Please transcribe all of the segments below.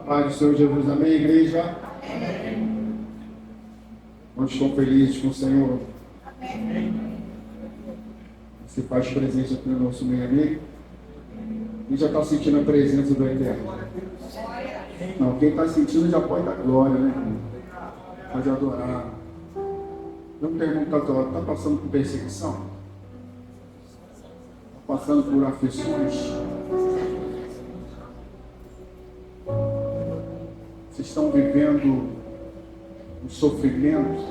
Pai do Senhor Jesus, amém, igreja? Quantos estão felizes com o Senhor? Se faz presença aqui no nosso meio, amém? Quem já está sentindo a presença do Eterno? Não, quem está sentindo já pode dar glória, né? Pode adorar. Não pergunta, está passando por perseguição? Está passando por aflições? Vocês estão vivendo um sofrimento?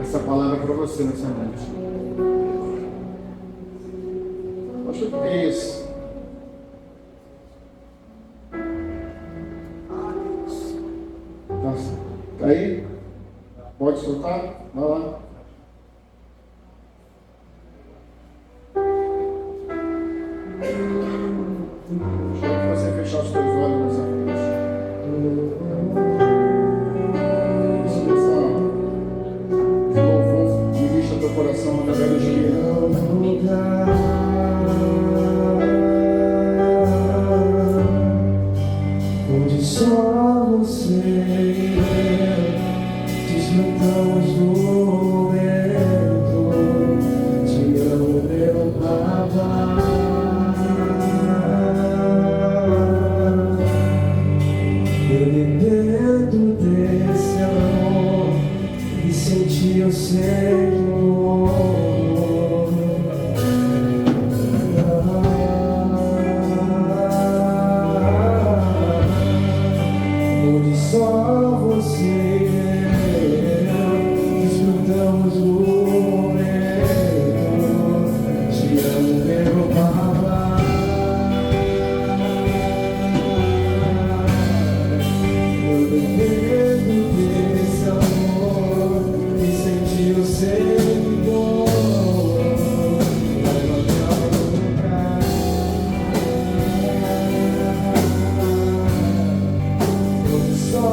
Essa palavra é para você nessa noite. Acho que é isso. Tá aí? Pode soltar? Vai lá. Deixa você fechar os teus olhos nessa noite. Isso, pessoal. Esse louvor ministra teu coração através do Espírito. Onde só você desfrutamos do vento, te amo, meu papai. Eu dependo desse amor e sentir o Senhor. Onde só você e eu desfrutamos o vento, te amo, meu papai. Eu dependo desse amor e sentir o Senhor. Leva-me ao lugar. Onde só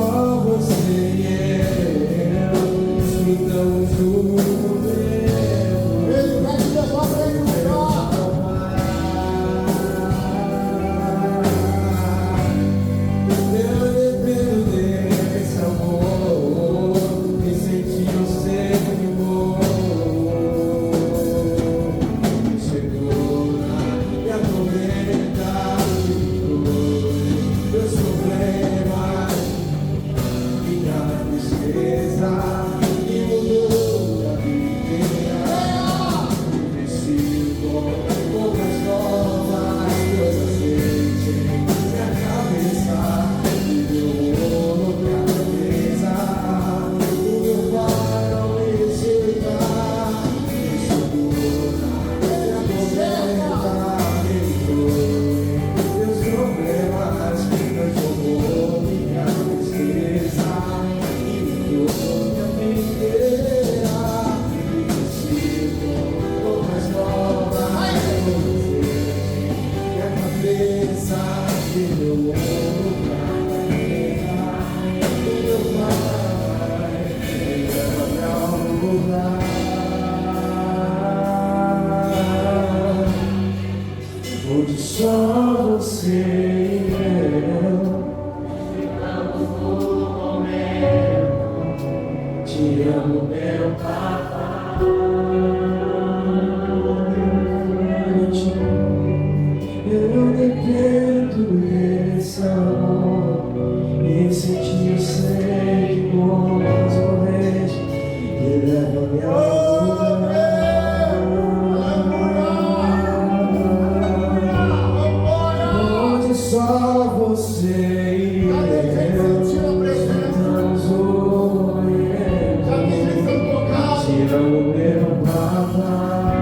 você e eu desfrutamos do vento. Ele vai te levar para ele lugar. Eu dependo desse amor e sentir o Senhor. Chegou na minha tormenta, meus problemas, minha tristeza, e mudou a vida. Preciso poucas novas coisas enchem minha cabeça, e meu ouro minha cabeça. O meu pai não me rejeitar, me segura, minha tormenta, me inclui meus problemas, transformou minha tristeza e mudou minha vida. Preciso poucas novas coisas enchem minha cabeça, e meu ouro pra terra. O meu pai leva-me ao lugar onde só você e eu ficamos por um momento. Te amo, meu papai. Eu dependo desse amor e sentir o Senhor mais uma vez. E leva-me ao lugar. Onde só você e eu desfrutamos o vento. Te amo, meu papai.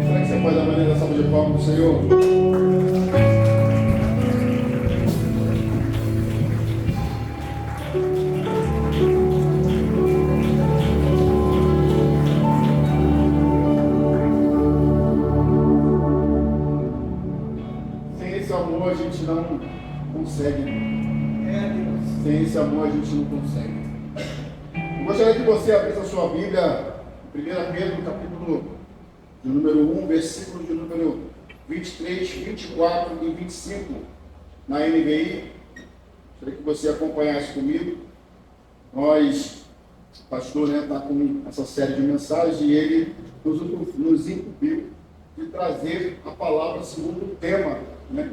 Será que você pode dar uma maneira salva de palmas pro Senhor? Sem esse amor a gente não consegue. Sem esse amor a gente não consegue. Eu gostaria que você abrisse a sua Bíblia, 1 Pedro, capítulo de número 1, versículo de número 23, 24 e 25, na NVI. Gostaria que você acompanhasse comigo. Nós, o pastor, está com essa série de mensagens e ele nos incumbiu de trazer a palavra segundo o tema,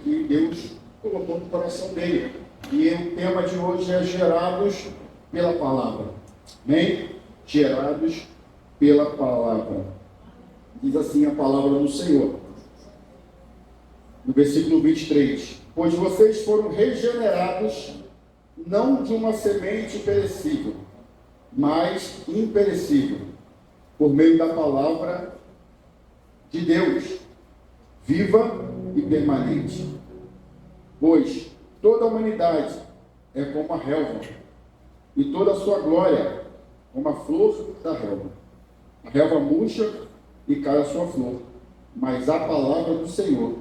que Deus colocou no coração dele. E o tema de hoje é gerados pela palavra. Amém? Gerados pela palavra. Diz assim a palavra do Senhor. No versículo 23. Pois vocês foram regenerados, não de uma semente perecível, mas imperecível, por meio da palavra de Deus, viva e permanente. Pois toda a humanidade é como a relva, e toda a sua glória como a flor da relva. A relva murcha e cai a sua flor, mas a palavra do Senhor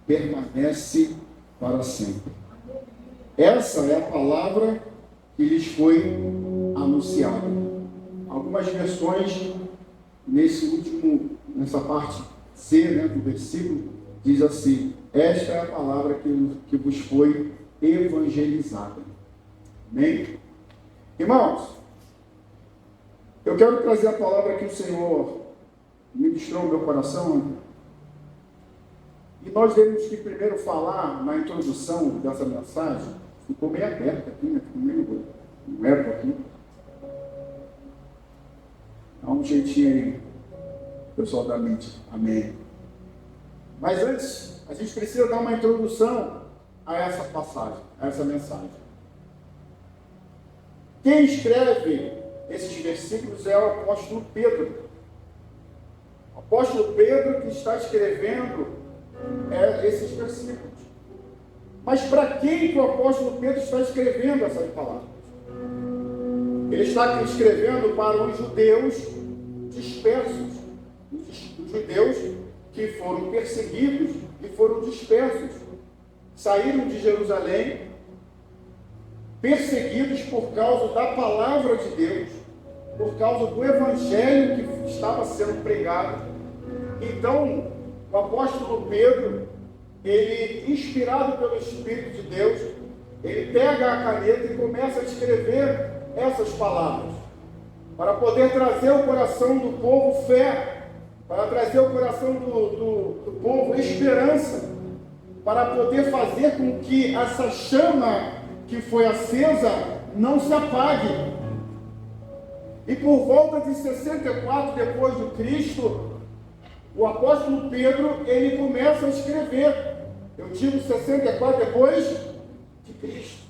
permanece para sempre. Essa é a palavra que lhes foi anunciada. Algumas versões, nessa parte C, do versículo, diz assim: esta é a palavra que vos foi evangelizada. Amém? Irmãos, eu quero trazer a palavra que o Senhor ministrou no meu coração. E nós temos que primeiro falar, na introdução dessa mensagem, ficou meio aberto aqui, ficou meio um eco aqui. Dá um jeitinho aí, pessoal da mente. Amém. Mas antes, a gente precisa dar uma introdução a essa passagem, a essa mensagem. Quem escreve esses versículos é o apóstolo Pedro. O apóstolo Pedro que está escrevendo esses versículos. Mas para quem que o apóstolo Pedro está escrevendo essas palavras? Ele está escrevendo para os judeus dispersos, os judeus que foram perseguidos e foram dispersos, saíram de Jerusalém, perseguidos por causa da palavra de Deus, por causa do evangelho que estava sendo pregado. Então, o apóstolo Pedro, ele, inspirado pelo Espírito de Deus, ele pega a caneta e começa a escrever essas palavras, para poder trazer ao coração do povo fé, para trazer ao coração do povo esperança, para poder fazer com que essa chama que foi acesa não se apague. E por volta de 64 depois de Cristo, o apóstolo Pedro, ele começa a escrever. Eu digo 64 depois de Cristo.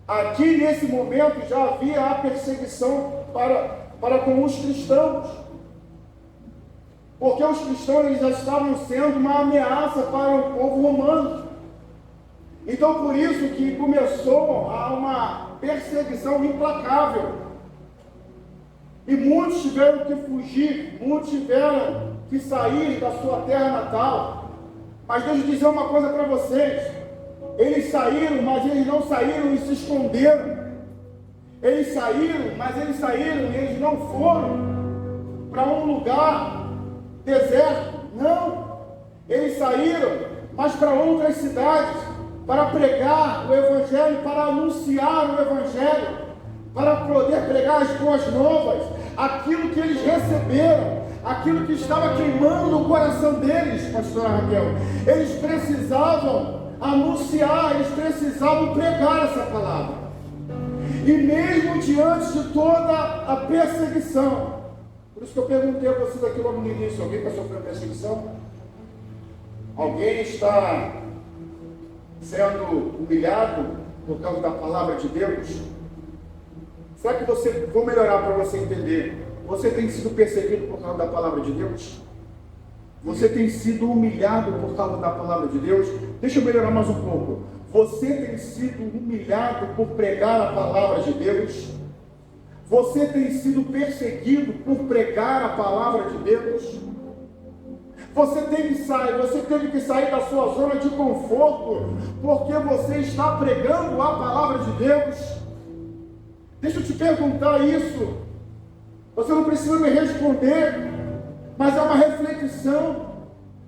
Aqui nesse momento já havia a perseguição para com os cristãos. Porque os cristãos eles já estavam sendo uma ameaça para o povo romano. Então por isso que começou a uma perseguição implacável. E muitos tiveram que fugir, muitos tiveram que sair da sua terra natal. Mas deixa eu dizer uma coisa para vocês: eles saíram, mas eles não saíram e se esconderam. Eles saíram, mas eles saíram e eles não foram para um lugar deserto. Não, eles saíram, mas para outras cidades, para pregar o evangelho, para anunciar o evangelho, para poder pregar as boas novas, aquilo que eles receberam, aquilo que estava queimando no coração deles, pastora Raquel. Eles precisavam anunciar, eles precisavam pregar essa palavra. E mesmo diante de toda a perseguição, por isso que eu perguntei a vocês aqui logo no início: alguém está sofrendo perseguição? Alguém está sendo humilhado por causa da palavra de Deus? Será que vou melhorar para você entender? Você tem sido perseguido por causa da palavra de Deus? Você tem sido humilhado por causa da palavra de Deus? Deixa eu melhorar mais um pouco. Você tem sido humilhado por pregar a palavra de Deus? Você tem sido perseguido por pregar a palavra de Deus? Você teve que sair da sua zona de conforto porque você está pregando a palavra de Deus? Deixa eu te perguntar isso. Você não precisa me responder, mas é uma reflexão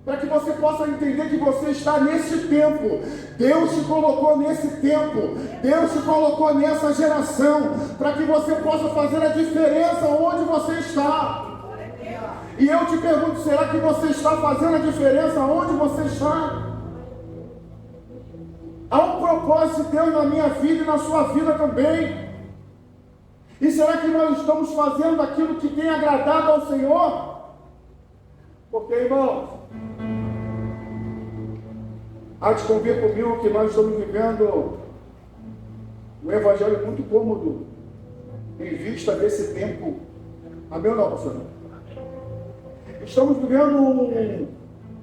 para que você possa entender que você está nesse tempo. Deus te colocou nesse tempo. Deus te colocou nessa geração para que você possa fazer a diferença onde você está. E eu te pergunto, será que você está fazendo a diferença onde você está? Há um propósito de Deus na minha vida e na sua vida também. E será que nós estamos fazendo aquilo que tem agradado ao Senhor? Porque, irmãos, há de convir comigo que nós estamos vivendo um evangelho muito cômodo em vista desse tempo. Amém ou não, pastor? Estamos vivendo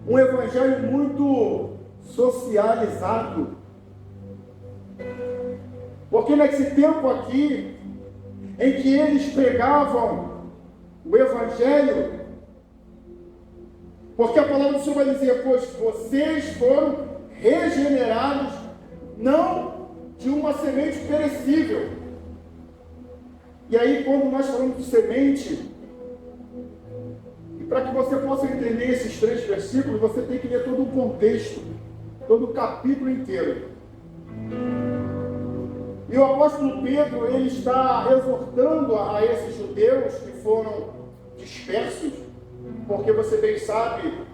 um evangelho muito socializado. Porque nesse tempo aqui, em que eles pregavam o evangelho, porque a palavra do Senhor vai dizer, pois vocês foram regenerados, não de uma semente perecível. E aí, quando nós falamos de semente, e para que você possa entender esses 3 versículos, você tem que ler todo o contexto, todo o capítulo inteiro. E o apóstolo Pedro, ele está exortando a esses judeus que foram dispersos, porque você bem sabe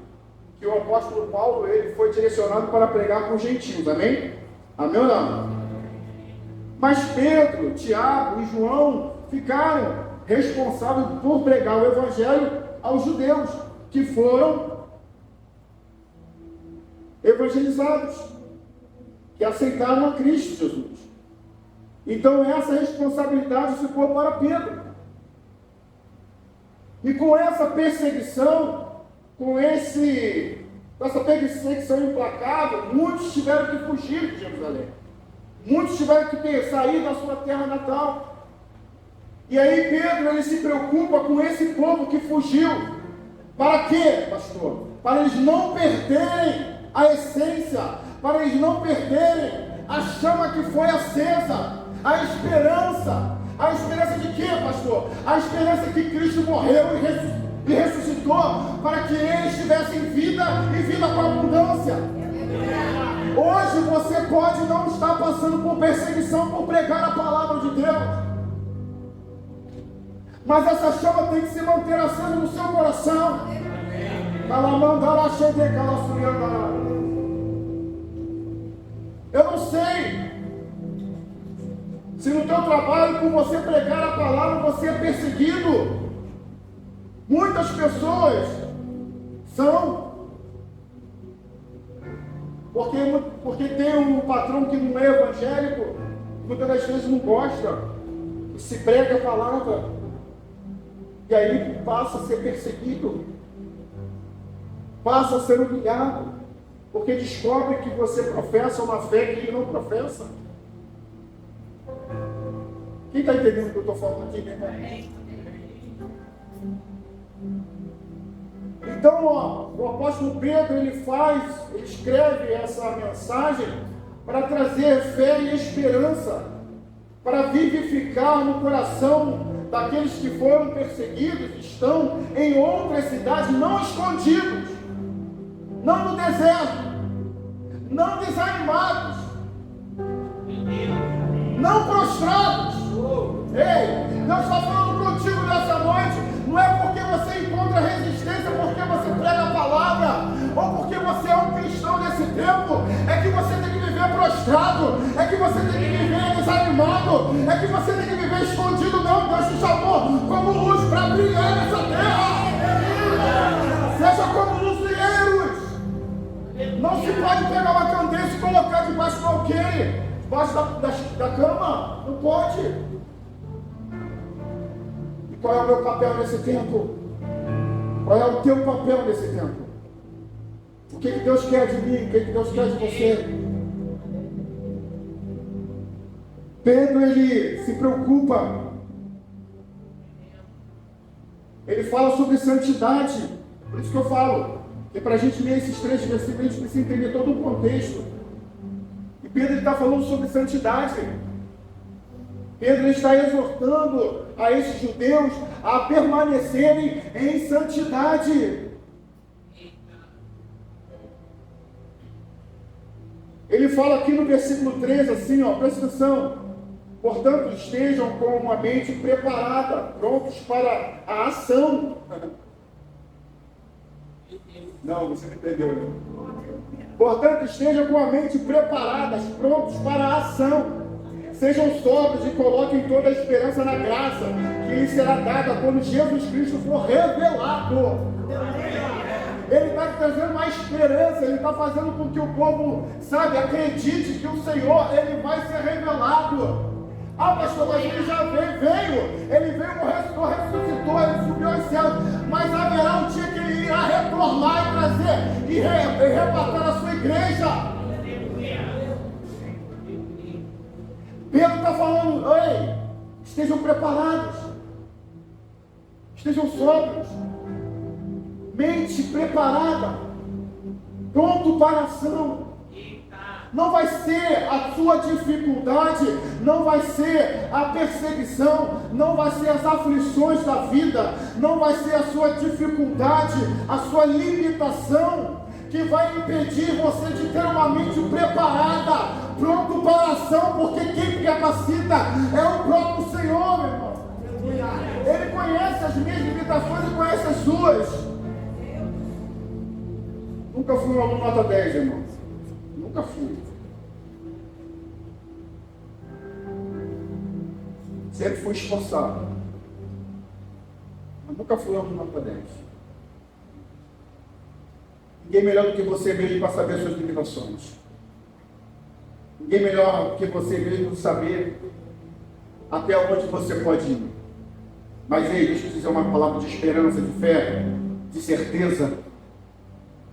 que o apóstolo Paulo, ele foi direcionado para pregar com os gentios, amém? Amém ou não? Mas Pedro, Tiago e João ficaram responsáveis por pregar o evangelho aos judeus, que foram evangelizados, que aceitaram a Cristo Jesus. Então essa responsabilidade ficou para Pedro. E com essa perseguição, com essa perseguição implacável, muitos tiveram que fugir de Jerusalém. Muitos tiveram que sair da sua terra natal. E aí Pedro, ele se preocupa com esse povo que fugiu. Para quê, pastor? Para eles não perderem a essência, para eles não perderem a chama que foi acesa, a esperança. A esperança de quê, pastor? A esperança que Cristo morreu e ressuscitou para que eles tivessem vida e vida com abundância. Hoje você pode não estar passando por perseguição por pregar a palavra de Deus, mas essa chama tem que se manter acesa no seu coração. Eu não sei se no teu trabalho, por você pregar a palavra, você é perseguido. Muitas pessoas são, porque tem um patrão que não é evangélico, muitas das vezes não gosta, e se prega a palavra, e aí passa a ser perseguido, passa a ser humilhado, porque descobre que você professa uma fé que ele não professa. Quem está entendendo o que eu estou falando aqui, meu irmão? Então, o apóstolo Pedro, ele escreve essa mensagem para trazer fé e esperança, para vivificar no coração daqueles que foram perseguidos, estão em outras cidades, não escondidos, não no deserto, não desanimados, não prostrados. Ei, Deus está falando contigo nessa noite. Não é porque você encontra resistência, porque você prega a palavra, ou porque você é um cristão nesse tempo, é que você tem que viver prostrado, é que você tem que viver desanimado, é que você tem que viver escondido. Não, Deus te chamou como luz para brilhar nessa terra. Seja como luzeiros. Não se pode pegar uma candeia e colocar debaixo do alqueire, debaixo da cama. Não pode. Qual é o meu papel nesse tempo? Qual é o teu papel nesse tempo? O que Deus quer de mim? O que Deus quer de você? Pedro, ele se preocupa. Ele fala sobre santidade. Por isso que eu falo. E para a gente ler esses 3 versículos, a gente precisa entender todo o contexto. E Pedro está falando sobre santidade. Pedro está exortando a esses judeus a permanecerem em santidade. Ele fala aqui no versículo 13 assim, ó, presta atenção. Portanto, estejam com uma mente preparada, prontos para a ação. Não, você não entendeu. Portanto, estejam com a mente preparadas, prontos para a ação. Sejam sóbrios e coloquem toda a esperança na graça que lhes será dada quando Jesus Cristo for revelado. Ele está trazendo uma esperança, ele está fazendo com que o povo, sabe, acredite que o Senhor, ele vai ser revelado. Ah, pastor, mas ele já veio, ele ressuscitou, ele subiu aos céus, mas haverá um dia que ele irá retornar e trazer e arrebatar a sua igreja. Pedro está falando, ei, estejam preparados, estejam sóbrios, mente preparada, pronto para a ação. Não vai ser a sua dificuldade, não vai ser a perseguição, não vai ser as aflições da vida, não vai ser a sua dificuldade, a sua limitação que vai impedir você de ter uma mente preparada, pronto para a ação, porque quem capacita é o próprio Senhor, meu irmão. Ele conhece as minhas limitações e conhece as suas. Nunca fui um aluno nota 10, irmão. Nunca fui. Sempre fui esforçado. Mas nunca fui um aluno nota 10. Ninguém melhor do que você mesmo para saber as suas limitações. Ninguém melhor do que você mesmo saber até onde você pode ir. Mas ei, deixa eu dizer uma palavra de esperança, de fé, de certeza.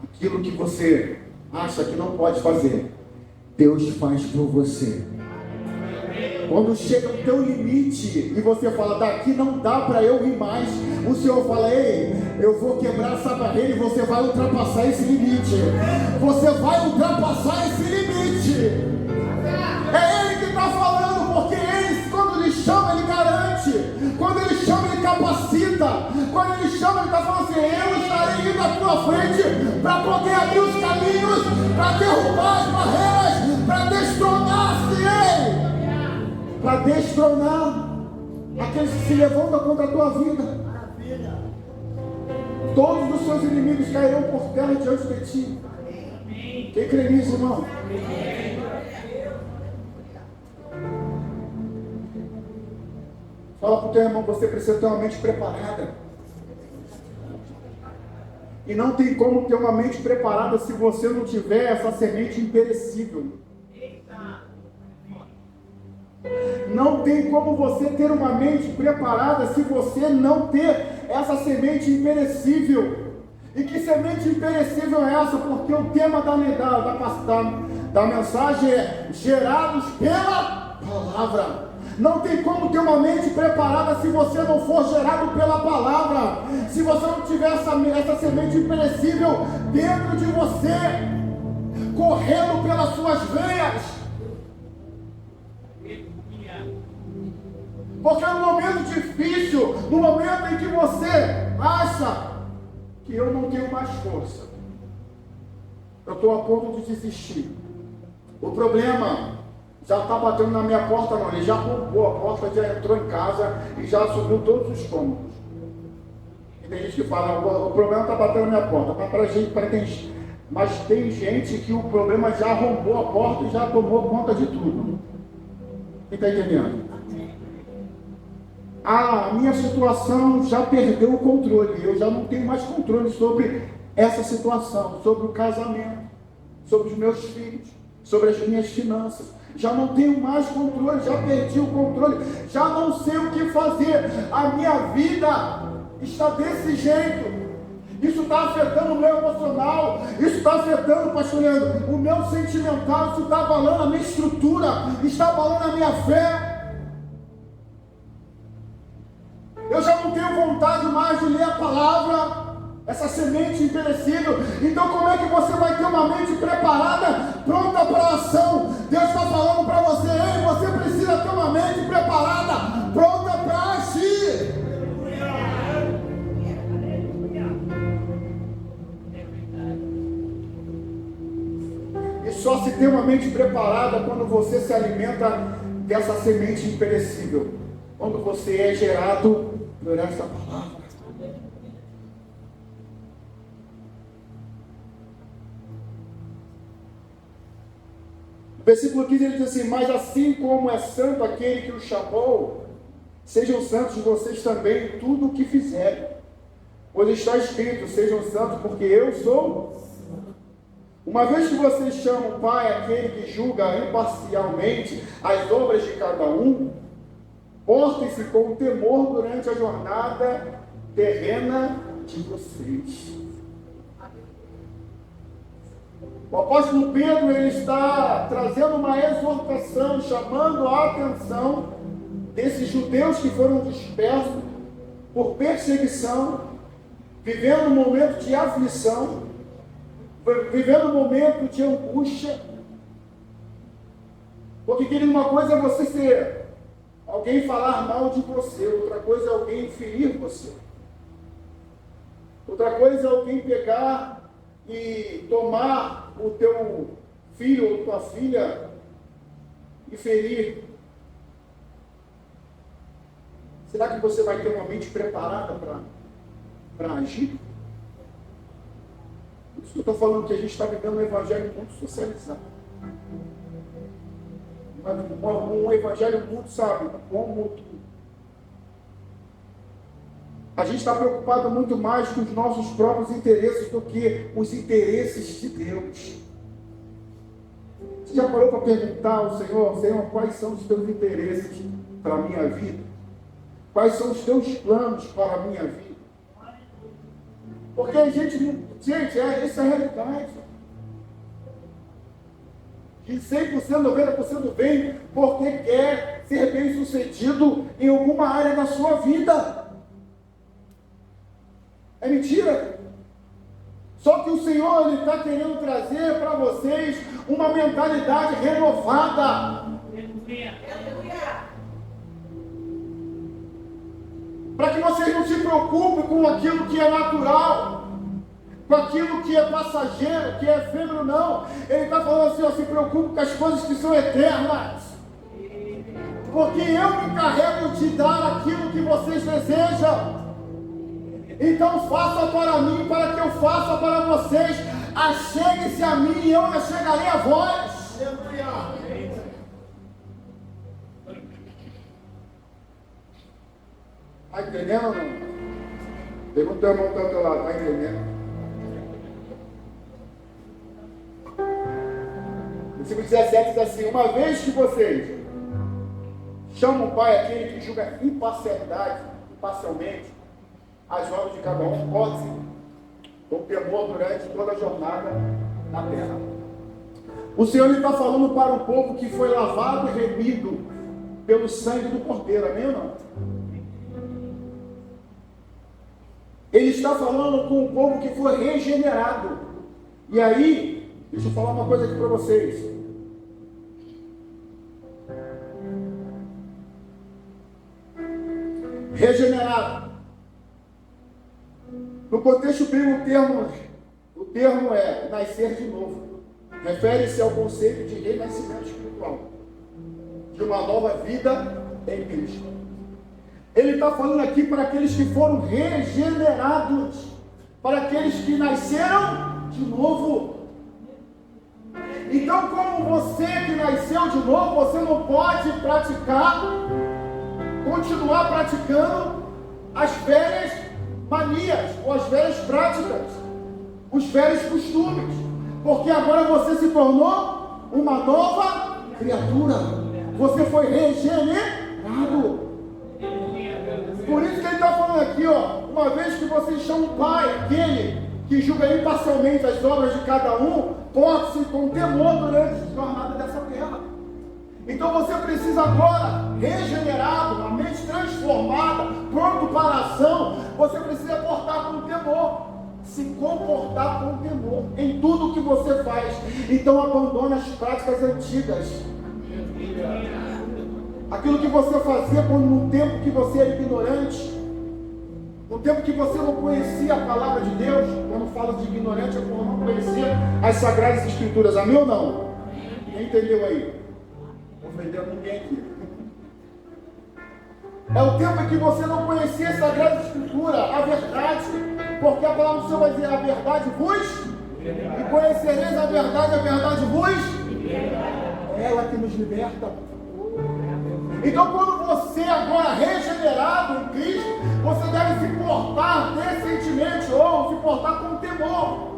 Aquilo que você acha que não pode fazer, Deus faz por você. Quando chega o teu limite e você fala, daqui não dá para eu ir mais, o Senhor fala, ei, eu vou quebrar essa barreira e você vai ultrapassar esse limite. Você vai ultrapassar esse limite. É Ele que está falando, porque Ele, quando Ele chama, Ele garante. Quando Ele chama, Ele capacita. Quando Ele chama, Ele está falando assim, eu estarei indo à tua frente para poder abrir os caminhos, para derrubar as barreiras, para destronar-se, ei! Para destronar aqueles que se levantam contra a tua vida. Todos os seus inimigos cairão por terra diante de ti. Quem crê nisso, irmão? Fala para o teu irmão, você precisa ter uma mente preparada. E não tem como ter uma mente preparada se você não tiver essa semente imperecível. Não tem como você ter uma mente preparada se você não ter essa semente imperecível. E que semente imperecível é essa? Porque o tema da mensagem é gerados pela palavra. Não tem como ter uma mente preparada se você não for gerado pela palavra. Se você não tiver essa semente imperecível dentro de você, correndo pelas suas veias. Porque no momento difícil, no momento em que você acha que eu não tenho mais força, eu estou a ponto de desistir, o problema já está batendo na minha porta, não, ele já roubou a porta, já entrou em casa e já subiu todos os cômodos. E tem gente que fala, o problema está batendo na minha porta, mas tem gente que o problema já arrombou a porta e já tomou conta de tudo. Quem está entendendo? A minha situação já perdeu o controle, eu já não tenho mais controle sobre essa situação, sobre o casamento, sobre os meus filhos, sobre as minhas finanças, já não tenho mais controle, já perdi o controle, já não sei o que fazer, a minha vida está desse jeito, isso está afetando o meu emocional, isso está afetando, pastor Leandro, o meu sentimental, isso está abalando a minha estrutura, está abalando a minha fé. Eu já não tenho vontade mais de ler a palavra, essa semente imperecível. Então como é que você vai ter uma mente preparada, pronta para a ação? Deus está falando para você: ei, você precisa ter uma mente preparada, pronta para agir. E só se tem uma mente preparada quando você se alimenta dessa semente imperecível, quando você é gerado por essa palavra. No versículo 15 ele diz assim: mas assim como é santo aquele que o chamou, sejam santos vocês também em tudo o que fizerem, pois está escrito: sejam santos porque eu sou. Uma vez que vocês chamam Pai aquele que julga imparcialmente as obras de cada um, portem-se com temor durante a jornada terrena de vocês. O apóstolo Pedro, ele está trazendo uma exortação, chamando a atenção desses judeus que foram dispersos por perseguição, vivendo um momento de aflição, vivendo um momento de angústia. Porque, querido, uma coisa é você ser alguém falar mal de você, outra coisa é alguém ferir você. Outra coisa é alguém pegar e tomar o teu filho ou tua filha e ferir. Será que você vai ter uma mente preparada para agir? Por isso que eu estou falando que a gente está vivendo um evangelho muito socializado. Um evangelho muito, sabe, como a gente está preocupado muito mais com os nossos próprios interesses do que os interesses de Deus. Você já parou para perguntar ao Senhor: Senhor, quais são os teus interesses para a minha vida? Quais são os teus planos para a minha vida? Porque a gente, essa é a realidade. De 100%, 90% vem porque quer ser bem sucedido em alguma área da sua vida. É mentira? Só que o Senhor, ele está querendo trazer para vocês uma mentalidade renovada. Para que vocês não se preocupem com aquilo que é natural, com aquilo que é passageiro, que é efêmero, não. Ele está falando assim: ó, se preocupe com as coisas que são eternas. Porque eu me encarrego de dar aquilo que vocês desejam. Então faça para mim, para que eu faça para vocês. Achegue-se a mim e eu me achegarei a vós. Está entendendo ou não? Pergunta o teu irmão que está ao teu lado: está entendendo? Versículo 17 diz assim: uma vez que vocês chamam o Pai aquele que julga imparcialmente as obras de cada um, pode-se com temor durante toda a jornada na terra. O Senhor está falando para um povo que foi lavado e remido pelo sangue do Cordeiro, amém ou não? Ele está falando com um povo que foi regenerado. E aí, deixa eu falar uma coisa aqui para vocês. Regenerado. No contexto bíblico, o termo é nascer de novo. Refere-se ao conceito de renascimento espiritual, de uma nova vida em Cristo. Ele está falando aqui para aqueles que foram regenerados, para aqueles que nasceram de novo. Então, como você que nasceu de novo, você não pode continuar praticando as velhas manias, ou as velhas práticas, os velhos costumes, porque agora você se tornou uma nova criatura, você foi regenerado. Por isso que ele está falando aqui, ó, uma vez que vocês chamam o Pai, aquele que julga imparcialmente as obras de cada um, porte-se com temor durante a jornada dessa terra. Então você precisa agora, regenerado, uma mente transformada, pronto para a ação, você precisa portar com temor. se comportar com temor em tudo que você faz. Então abandone as práticas antigas. Aquilo que você fazia no tempo que você era ignorante, no tempo que você não conhecia a palavra de Deus. Quando fala de ignorante, é quando não conhecia as Sagradas Escrituras. Amém ou não? Quem entendeu aí? Não ofendeu ninguém aqui. É o tempo em que você não conhecia a Sagrada Escritura, a verdade, porque a palavra do Senhor vai dizer: a verdade vos, e conhecereis a verdade vos, é ela que nos liberta. Então, quando você agora regenerado em Cristo, você deve se portar decentemente, ou se portar com temor,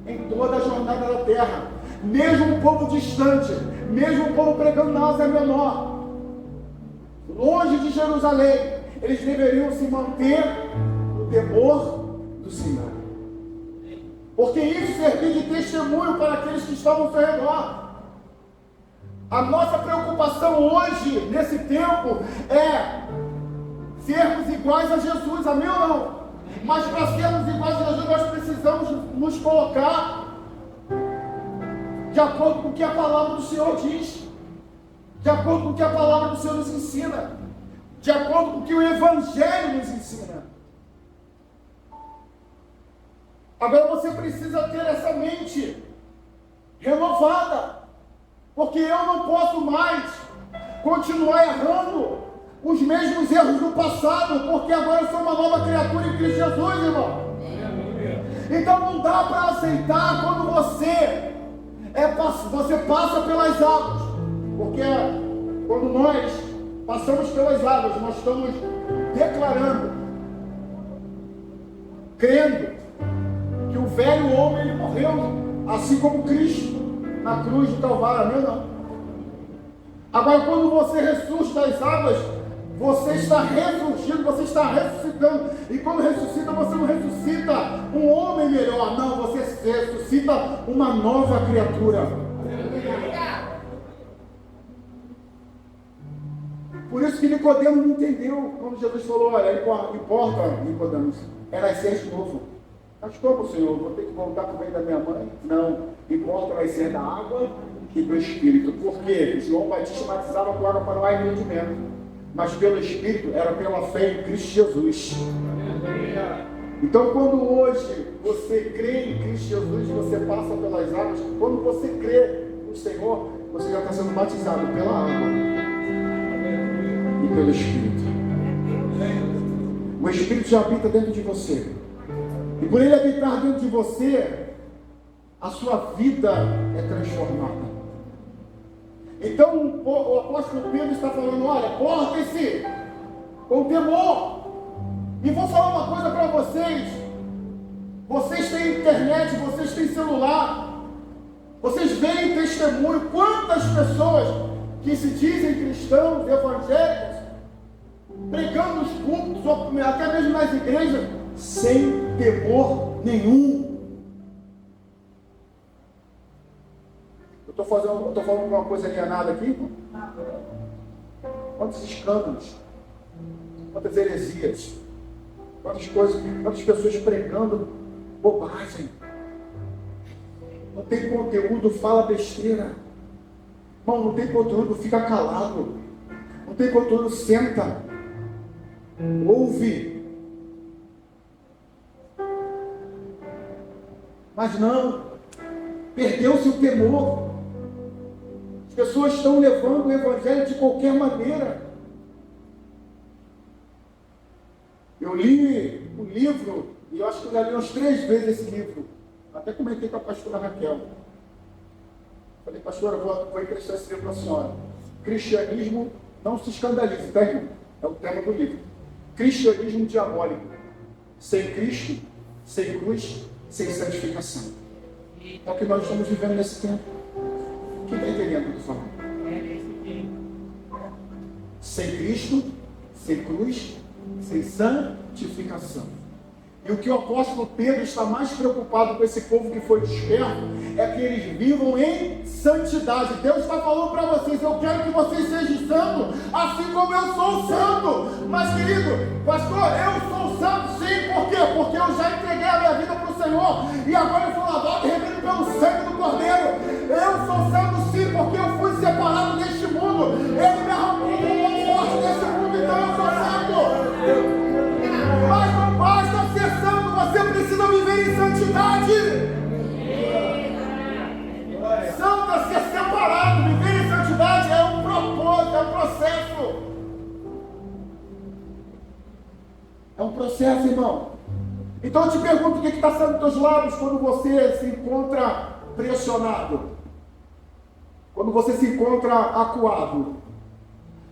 em toda a jornada da terra, mesmo o povo distante, mesmo o povo pregando na Ásia Menor, longe de Jerusalém, eles deveriam se manter no temor do Senhor, porque isso servia de testemunho para aqueles que estavam ao seu redor. A nossa preocupação hoje, nesse tempo, é sermos iguais a Jesus, amém ou não? Mas para sermos iguais a Jesus, nós precisamos nos colocar de acordo com o que a palavra do Senhor diz, de acordo com o que a palavra do Senhor nos ensina, de acordo com o que o Evangelho nos ensina. Agora você precisa ter essa mente renovada, porque eu não posso mais continuar errando os mesmos erros do passado, porque agora eu sou uma nova criatura em Cristo Jesus, irmão. Então não dá para aceitar quando você passa pelas águas, porque quando nós passamos pelas águas, nós estamos declarando, crendo que o velho homem ele morreu, assim como Cristo na cruz do Calvário, amém ou não? Agora, quando você ressurge das águas, você está ressurgindo, você está ressuscitando. E quando ressuscita, você não ressuscita um homem melhor, não, você ressuscita uma nova criatura. Por isso que Nicodemo não entendeu quando Jesus falou: olha, importa, Nicodemo, é nascer de novo. Mas como, Senhor? Vou ter que voltar para o meio da minha mãe? Não, importa nascer da água e do Espírito. Por quê? João Batista batizava com água para o arrependimento, mas pelo Espírito era pela fé em Cristo Jesus. Então, quando hoje você crê em Cristo Jesus, você passa pelas águas. Quando você crê no Senhor, você já está sendo batizado pela água e pelo Espírito. O Espírito já habita dentro de você. E por ele habitar dentro de você, a sua vida é transformada. Então o apóstolo Pedro está falando: olha, portem-se com temor. E vou falar uma coisa para vocês. Vocês têm internet, vocês têm celular, vocês veem testemunho. Quantas pessoas que se dizem cristãos, evangélicos, pregando nos cultos, até mesmo nas igrejas, sem temor nenhum. Eu estou falando uma coisa alienada aqui? Quantos escândalos, quantas heresias, quantas pessoas pregando bobagem, não tem conteúdo, fala besteira. Irmão, não tem conteúdo, fica calado. Não tem conteúdo, senta, ouve. Mas não, perdeu-se o temor. As pessoas estão levando o Evangelho de qualquer maneira. Eu li o livro, e eu acho que eu já li umas 3 vezes esse livro. Até comentei com a pastora Raquel. Falei: pastora, vou emprestar esse livro para a senhora. Cristianismo, não se escandalize, tá, irmão? É o tema do livro. Cristianismo diabólico. Sem Cristo, sem cruz, sem santificação. É o que nós estamos vivendo nesse tempo. Quem está entendendo o que eu estou falando? Sem Cristo, sem cruz, sem santificação. E o que o apóstolo Pedro está mais preocupado com esse povo que foi desperto é que eles vivam em santidade. Deus está falando para vocês: eu quero que vocês sejam santos, assim como eu sou santo. Mas, querido, pastor, eu sou santo sim, por quê? Porque eu já entreguei Senhor, e agora eu sou lavado e remido pelo sangue do Cordeiro. Eu sou salvo sim, porque eu fui separado deste mundo. Ele me arrancou com o mão forte desse mundo, então eu sou salvo. Mas não basta ser santo, você precisa viver em santidade. Santo é ser separado, viver em santidade é um propósito, é um processo. É um processo, irmão. Então eu te pergunto, o que está saindo dos teus lábios quando você se encontra pressionado? Quando você se encontra acuado?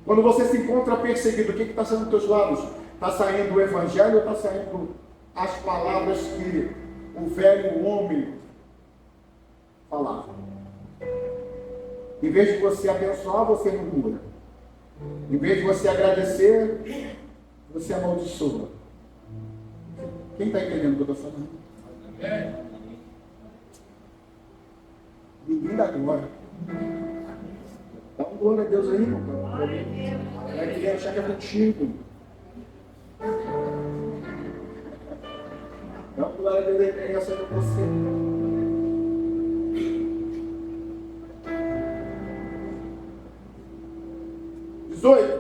Quando você se encontra perseguido, o que está saindo dos teus lábios? Está saindo o evangelho ou está saindo as palavras que o velho homem falava? Em vez de você abençoar, você murmura. Em vez de você agradecer, você amaldiçoa. Quem está entendendo o que eu estou falando? Ninguém dá glória. Dá um glória a Deus aí, irmão. Vai querer achar que é contigo. Dá um glória a Deus aí para quem acha que é você.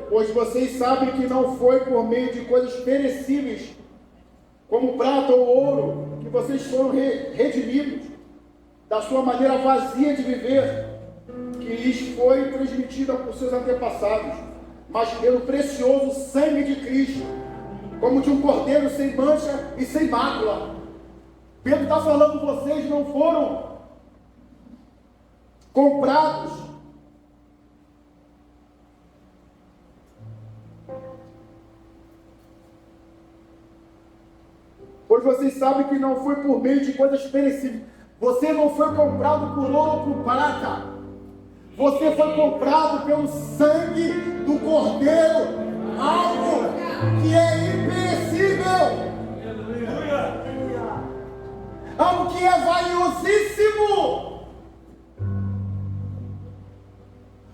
Pois vocês sabem que não foi por meio de coisas perecíveis, como prata ou ouro, que vocês foram redimidos da sua maneira vazia de viver, que lhes foi transmitida por seus antepassados, mas pelo precioso sangue de Cristo, como de um cordeiro sem mancha e sem mácula. Pedro está falando, vocês não foram comprados pois vocês sabem que não foi por meio de coisas perecíveis. Você não foi comprado por ouro ou por prata. Você foi comprado pelo sangue do Cordeiro. Algo que é imperecível. Algo que é valiosíssimo.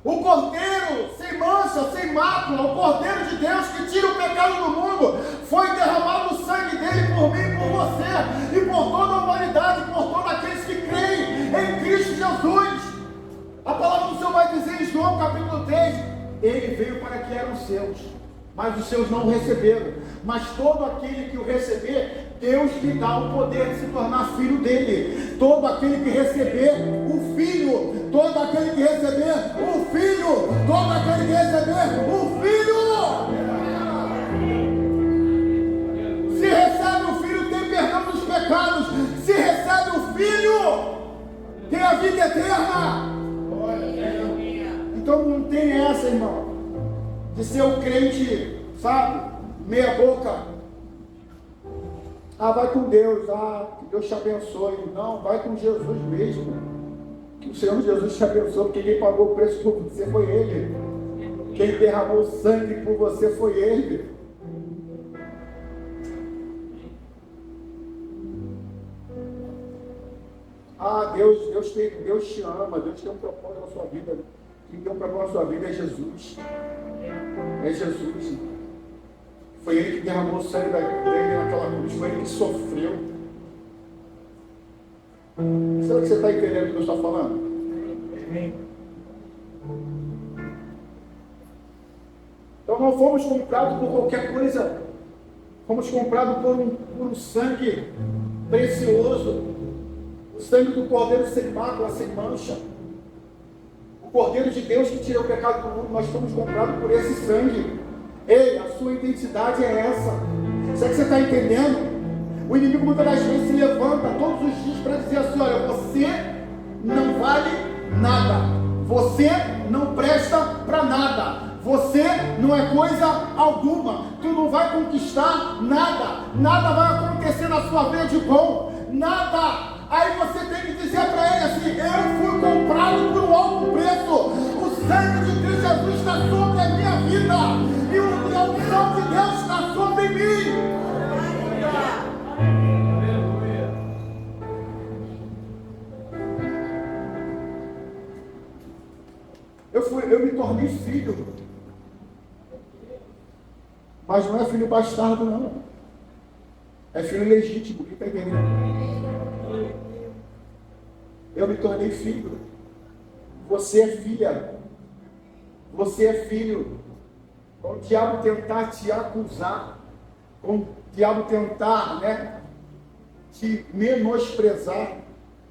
O Cordeiro sem mancha, sem mácula, o Cordeiro de Deus que tira o pecado do mundo, foi derramado o sangue dele por mim e por você, e por toda a humanidade, por todos aqueles que creem em Cristo Jesus. A palavra do Senhor vai dizer em João capítulo 3, ele veio para que eram seus, mas os seus não o receberam. Mas todo aquele que o receber, Deus lhe dá o poder de se tornar filho dele. Todo aquele que receber o Filho, todo aquele que receber o Filho, todo aquele que receber o Filho. Se recebe o Filho, tem perdão dos pecados. Se recebe o Filho, tem a vida eterna. Então não tem essa, irmão, de ser um crente, sabe, meia boca. Ah, vai com Deus, que Deus te abençoe. Não, vai com Jesus mesmo. Que o Senhor Jesus te abençoe, porque quem pagou o preço por você foi Ele. Quem derramou sangue por você foi Ele. Deus te ama, Deus tem um propósito na sua vida. Quem tem um propósito na sua vida é Jesus. É Jesus. Foi Ele que derramou o sangue dele naquela cruz, foi Ele que sofreu. Será que você está entendendo o que Deus está falando? Então não fomos comprados por qualquer coisa. Fomos comprados por um sangue precioso. O sangue do Cordeiro sem mácula, sem mancha. O Cordeiro de Deus que tira o pecado do mundo. Nós fomos comprados por esse sangue. Ei, a sua identidade é essa. Será que você está entendendo? O inimigo muitas das vezes se levanta todos os dias para dizer assim, olha, você não vale nada. Você não presta para nada. Você não é coisa alguma. Tu não vai conquistar nada. Nada vai acontecer na sua vida de bom. Nada. Aí você tem que dizer para ele assim, eu fui comprado por um alto preço. O sangue de Cristo Jesus está sobre a minha vida. E a unção de Deus está sobre mim. Eu me tornei filho. Mas não é filho bastardo, não. É filho legítimo, quem está entendendo? Eu me tornei filho. Você é filha. Você é filho. Quando o diabo tentar te acusar, quando o diabo tentar, te menosprezar,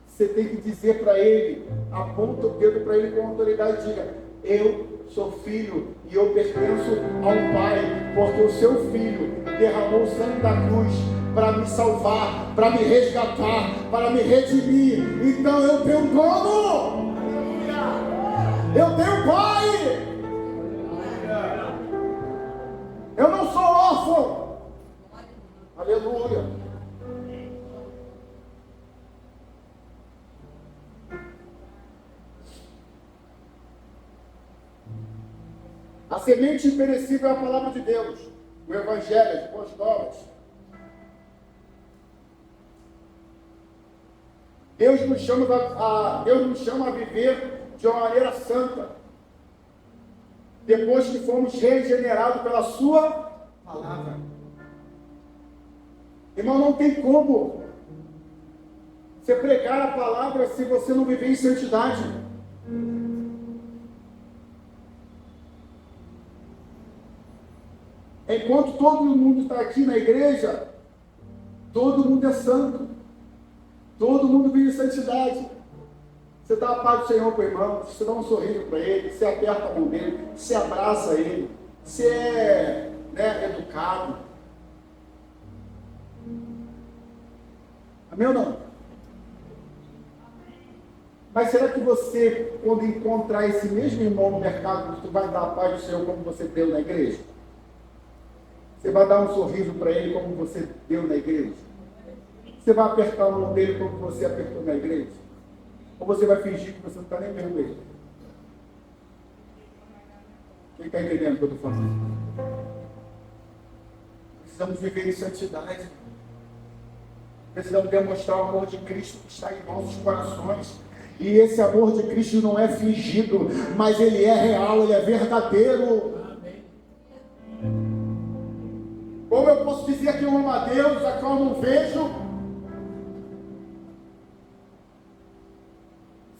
você tem que dizer para ele, aponta o dedo para ele com autoridade e diga: eu sou filho e eu pertenço ao Pai, porque o seu filho derramou o sangue da cruz para me salvar, para me resgatar, para me redimir. Então eu tenho um dono, eu tenho um Pai, eu não sou órfão. Aleluia. A semente imperecível é a palavra de Deus, o Evangelho, as boas novas. Deus nos chama a viver de uma maneira santa, depois que fomos regenerados pela sua palavra. Irmão, não tem como você pregar a palavra se você não viver em santidade. Enquanto todo mundo está aqui na igreja, todo mundo é santo, todo mundo vive em santidade. Você dá a paz do Senhor para o irmão, você dá um sorriso para ele, você aperta a mão dele, você abraça ele, você é educado. Amém ou não? Mas será que você, quando encontrar esse mesmo irmão no mercado, você vai dar a paz do Senhor como você deu na igreja? Você vai dar um sorriso para ele como você deu na igreja? Você vai apertar a mão dele como você apertou na igreja? Ou você vai fingir que você não está nem vendo ele? Quem está entendendo o que eu estou falando? Precisamos viver em santidade. Precisamos demonstrar o amor de Cristo que está em nossos corações. E esse amor de Cristo não é fingido, mas ele é real, ele é verdadeiro. Como eu posso dizer que eu amo a Deus, a qual eu não vejo,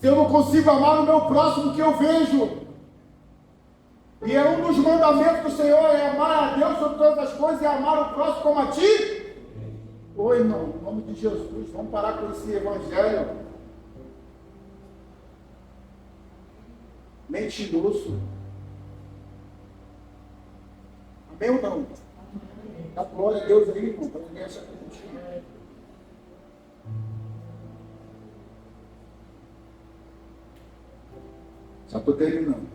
se eu não consigo amar o meu próximo que eu vejo? E é um dos mandamentos do Senhor, é amar a Deus sobre todas as coisas e amar o próximo como a ti. Oi, irmão, em nome de Jesus, vamos parar com esse evangelho mentiroso. Amém ou não? Dá glória a Deus aí, irmão, para ninguém achar que é mentira. Já estou terminando.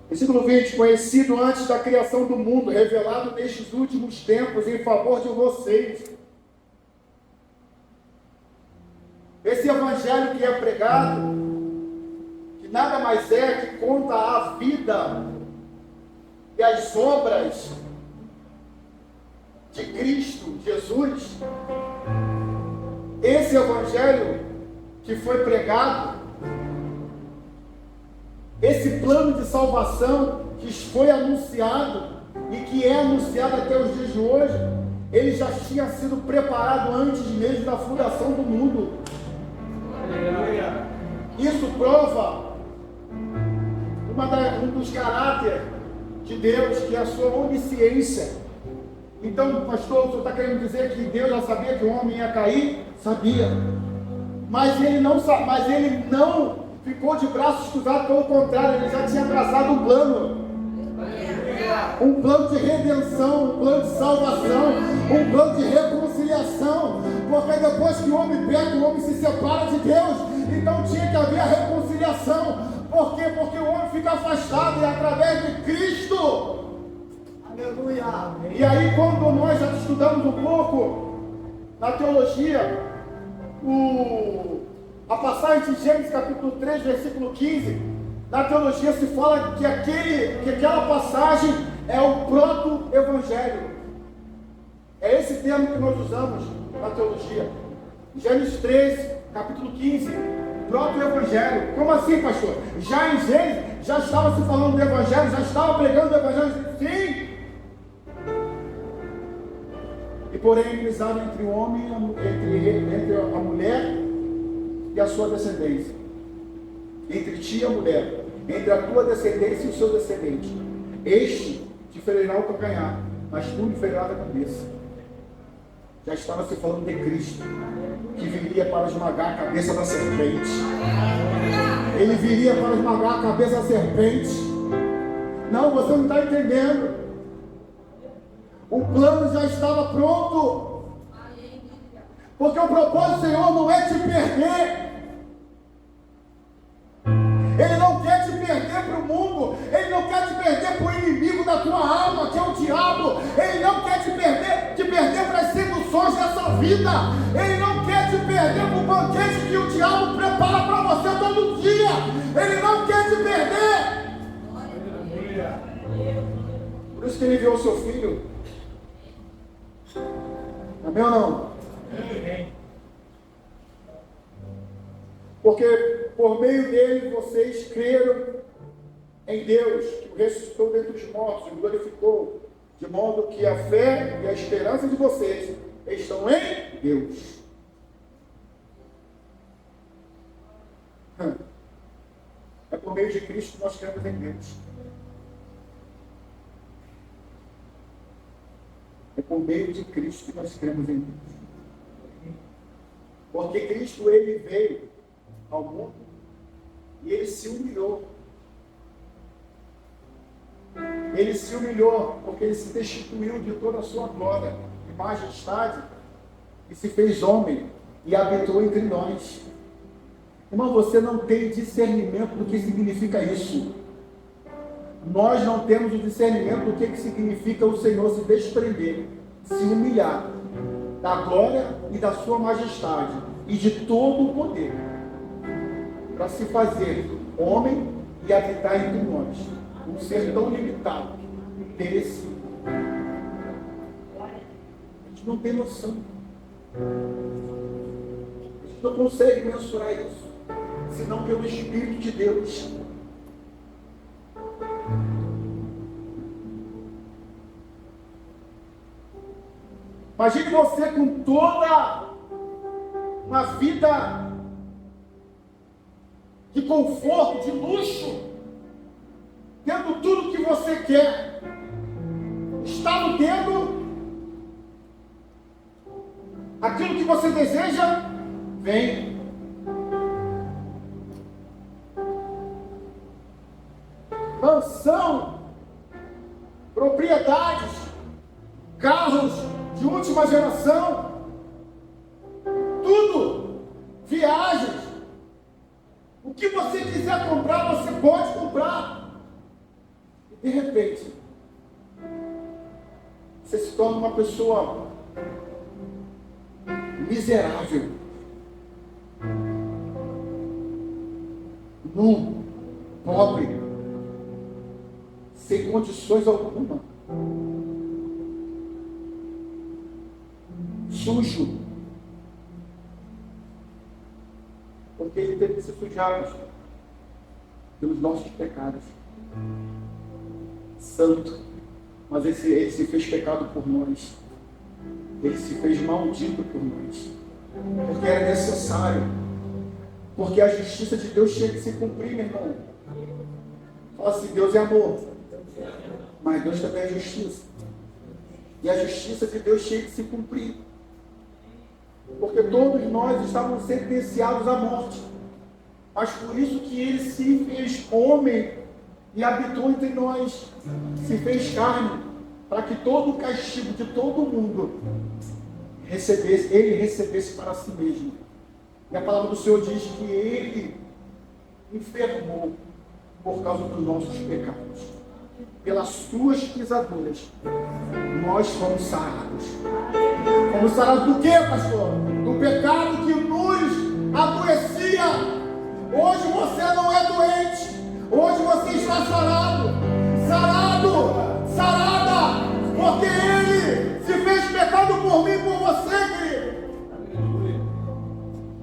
Versículo 20: conhecido antes da criação do mundo, revelado nestes últimos tempos em favor de vocês. Esse evangelho que é pregado, que nada mais é que conta a vida e as obras de Cristo Jesus. Esse evangelho que foi pregado, esse plano de salvação que foi anunciado e que é anunciado até os dias de hoje, ele já tinha sido preparado antes mesmo da fundação do mundo. Isso prova um dos caráteres de Deus, que é a sua onisciência. Então, pastor, o senhor está querendo dizer que Deus já sabia que o homem ia cair? Sabia. Mas ele não ficou de braços cruzados, pelo contrário, ele já tinha traçado um plano. Um plano de redenção, um plano de salvação, um plano de reconciliação. Porque depois que o homem peca, o homem se separa de Deus. Então tinha que haver a reconciliação. Por quê? Porque o homem fica afastado e através de Cristo. Aleluia. E aí, quando nós já estudamos um pouco na teologia, a passagem de Gênesis capítulo 3, versículo 15, na teologia se fala que aquela passagem é o proto-evangelho. É esse termo que nós usamos na teologia. Gênesis 13, capítulo 15, proto-evangelho. Como assim, pastor? Já em Gênesis, já estava se falando do evangelho, já estava pregando o evangelho? Sim! porém inimizade entre o homem, entre a mulher e a sua descendência, entre ti e a mulher, entre a tua descendência e o seu descendente. Este te ferirá o calcanhar, mas tu lhe ferirás a cabeça. Já estava se falando de Cristo, que viria para esmagar a cabeça da serpente. Ele viria para esmagar a cabeça da serpente. Não, você não está entendendo. O plano já estava pronto. Porque o propósito do Senhor não é te perder. Ele não quer te perder para o mundo. Ele não quer te perder para o inimigo da tua alma, que é o diabo. Ele não quer te perder para as seduções dessa vida. Ele não quer te perder para o banquete que o diabo prepara para você todo dia. Ele não quer te perder. Por isso que ele enviou o seu filho. Amém ou não? Porque por meio dele vocês creram em Deus, que o ressuscitou dentre os mortos e glorificou, de modo que a fé e a esperança de vocês estão em Deus. É por meio de Cristo que nós cremos em Deus. É por meio de Cristo que nós cremos em Deus. Porque Cristo, ele veio ao mundo e ele se humilhou. Ele se humilhou porque ele se destituiu de toda a sua glória e majestade e se fez homem e habitou entre nós. Irmão, você não tem discernimento do que significa isso. Nós não temos o discernimento do que significa o Senhor se desprender, se humilhar da glória e da sua majestade e de todo o poder, para se fazer homem e habitar entre nós, um ser tão limitado, perecido. A gente não tem noção. A gente não consegue mensurar isso, senão pelo Espírito de Deus. Imagine você com toda uma vida de conforto, de luxo, tendo tudo que você quer, estando tendo aquilo que você deseja, vem. Mansão, propriedades, carros de última geração, tudo, viagens, o que você quiser comprar, você pode comprar. E de repente, você se torna uma pessoa miserável, nu, pobre, sem condições alguma, sujo, porque ele teve que se sujar pelos nossos pecados. Santo, mas ele se fez pecado por nós, ele se fez maldito por nós, porque era necessário, porque a justiça de Deus tinha que se cumprir, meu irmão. Fala assim, Deus é amor, mas Deus também é justiça, e a justiça de Deus tinha que se cumprir, porque todos nós estávamos sentenciados à morte, mas por isso que ele se fez homem e habitou entre nós, se fez carne, para que todo o castigo de todo mundo ele recebesse para si mesmo. E a palavra do Senhor diz que ele enfermou por causa dos nossos pecados. Pelas suas pisaduras, nós fomos sarados. Fomos sarados do quê, pastor? Do pecado que nos adoecia. Hoje você não é doente. Hoje você está sarado. Sarado, sarada, porque ele se fez pecado por mim e por você, querido.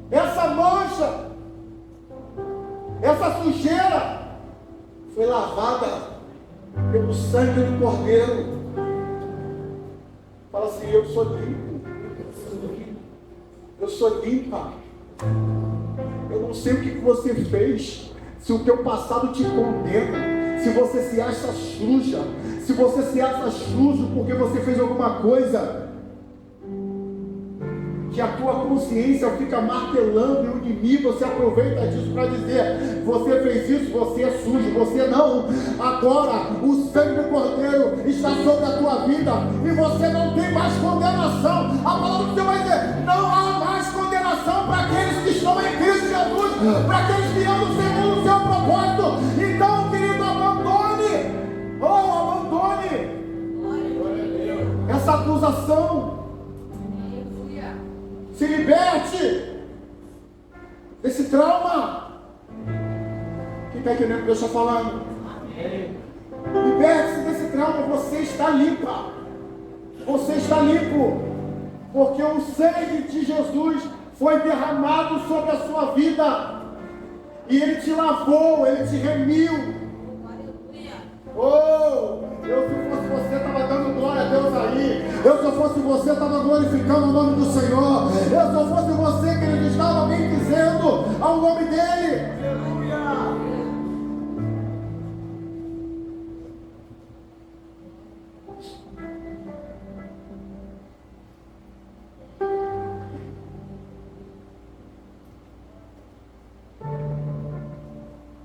Essa mancha, essa sujeira foi lavada pelo sangue do Cordeiro. Fala assim, eu sou limpo. Eu sou limpa. Eu não sei o que você fez. Se o teu passado te condena, se você se acha suja, se você se acha sujo porque você fez alguma coisa que a tua consciência fica martelando e o inimigo se aproveita disso para dizer, você fez isso, você é sujo, você não. Agora o sangue do Cordeiro está sobre a tua vida e você não tem mais condenação. A palavra do Senhor vai dizer, não há mais condenação para aqueles que estão em Cristo Jesus, para aqueles que andam segundo o seu propósito. Então, querido, abandone essa acusação. Se liberte desse trauma. Quem está entendendo o que eu estou falando? Liberte-se desse trauma. Você está limpa. Você está limpo. Porque o sangue de Jesus foi derramado sobre a sua vida. E Ele te lavou, Ele te remiu. Oh, eu se fosse você estava dando glória a Deus aí. Eu se fosse você estava glorificando o nome do Senhor. Eu se fosse você que Ele estava bendizendo ao nome dEle. Aleluia.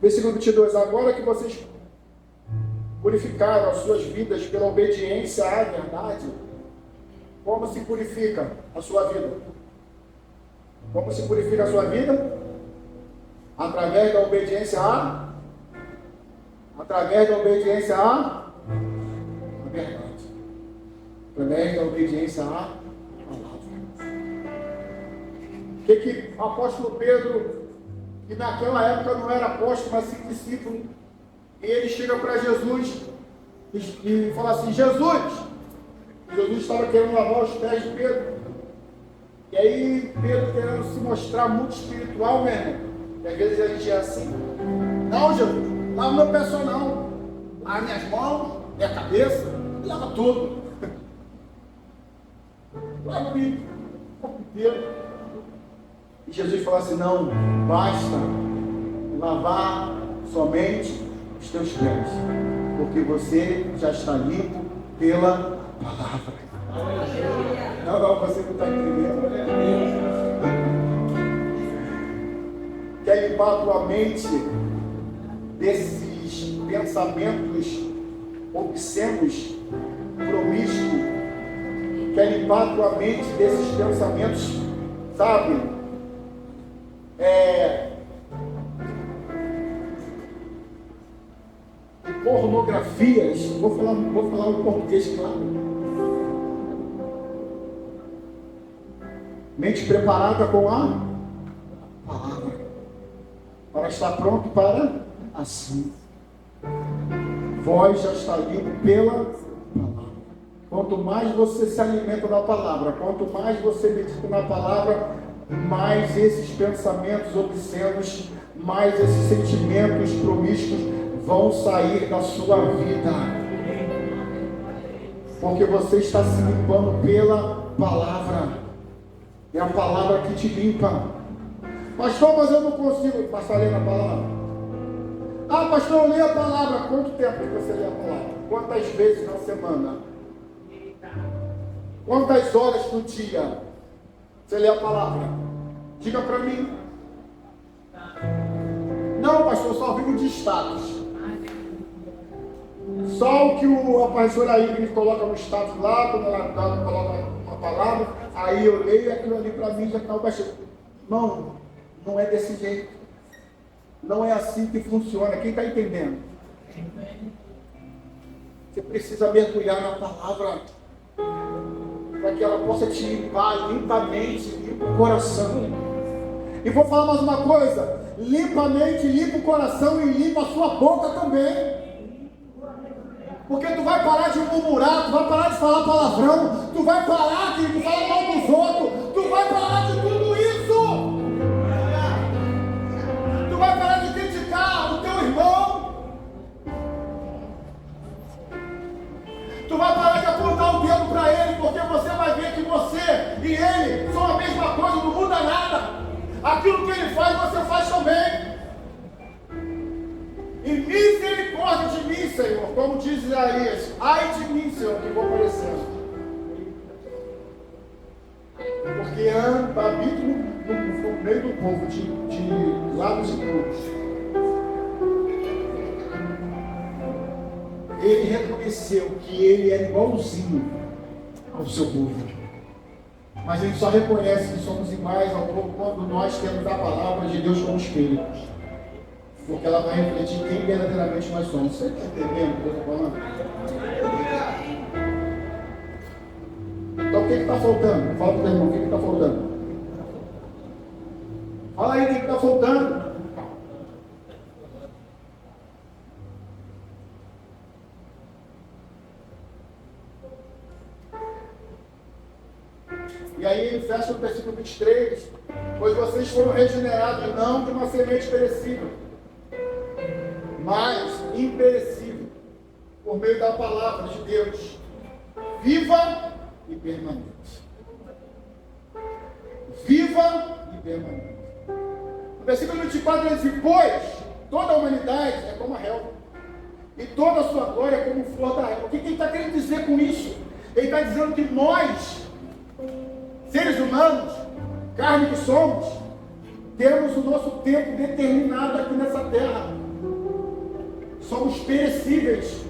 Versículo 22. Agora que vocês purificaram as suas vidas pela obediência à verdade. Como se purifica a sua vida? Como se purifica a sua vida? Através da obediência à verdade. Através da obediência à palavra. O que o apóstolo Pedro, que naquela época não era apóstolo, mas sim discípulo, e ele chega para Jesus e fala assim, Jesus estava querendo lavar os pés de Pedro. E aí Pedro querendo se mostrar muito espiritual, meu irmão. E às vezes a gente é assim. Não, Jesus, lava meu pé só não. Lava minhas mãos, minha cabeça, lava tudo. Lava-me o corpo inteiro. E Jesus fala assim, não, basta lavar somente os teus pés, porque você já está limpo pela palavra. Não, você não está entendendo. Quer limpar a tua mente desses pensamentos obscenos, promíscuos? Quer limpar a tua mente desses pensamentos, sabe? Pornografias, vou falar o português claro. Mente preparada com a palavra, para estar pronto para ação. Vós já está limpo pela palavra. Quanto mais você se alimenta da palavra, quanto mais você medita na palavra, mais esses pensamentos obscenos, mais esses sentimentos promíscuos vão sair da sua vida, porque você está se limpando pela palavra. É a palavra que te limpa. Pastor, mas eu não consigo passar a ler a palavra. Ah, pastor, eu leio a palavra. Quanto tempo que você lê a palavra? Quantas vezes na semana? Quantas horas no dia você lê a palavra? Diga para mim. Não, pastor, eu só vivo de status. Só o que a pastora aí coloca no status lá, quando ela coloca uma palavra, aí eu leio aquilo ali para mim já está o baixo. Não, não é desse jeito. Não é assim que funciona. Quem está entendendo? Você precisa mergulhar na palavra para que ela possa te limpar limpamente, limpa o coração. E vou falar mais uma coisa: limpa a mente, limpa o coração e limpa a sua boca também. Porque tu vai parar de murmurar, tu vai parar de falar palavrão, tu vai parar de falar mal dos outros, tu vai parar de tudo isso. Tu vai parar de criticar o teu irmão. Tu vai parar de apontar o dedo para ele, porque você aquilo que Ele faz, você faz também. E misericórdia de mim, Senhor, como diz Isaías, ai de mim, Senhor, que vou perecendo. Porque habito no meio do povo de lados e grupos. Ele reconheceu que ele é igualzinho ao seu povo. Mas a gente só reconhece que somos iguais ao povo quando nós temos a palavra de Deus como espelho. Porque ela vai refletir quem verdadeiramente nós somos. Você está entendendo o que eu estou falando? Então o que está faltando? Fala para o teu irmão, o que está faltando? Fala aí o que está faltando. E aí ele fecha no versículo 23. Pois vocês foram regenerados não de uma semente perecível, mas imperecível, por meio da palavra de Deus, viva e permanente. Viva e permanente. No versículo 24 ele diz: pois toda a humanidade é como a relva, e toda a sua glória é como flor da relva. O que ele está querendo dizer com isso? Ele está dizendo que nós, seres humanos, carne que somos, temos o nosso tempo determinado aqui nessa terra. Somos perecíveis.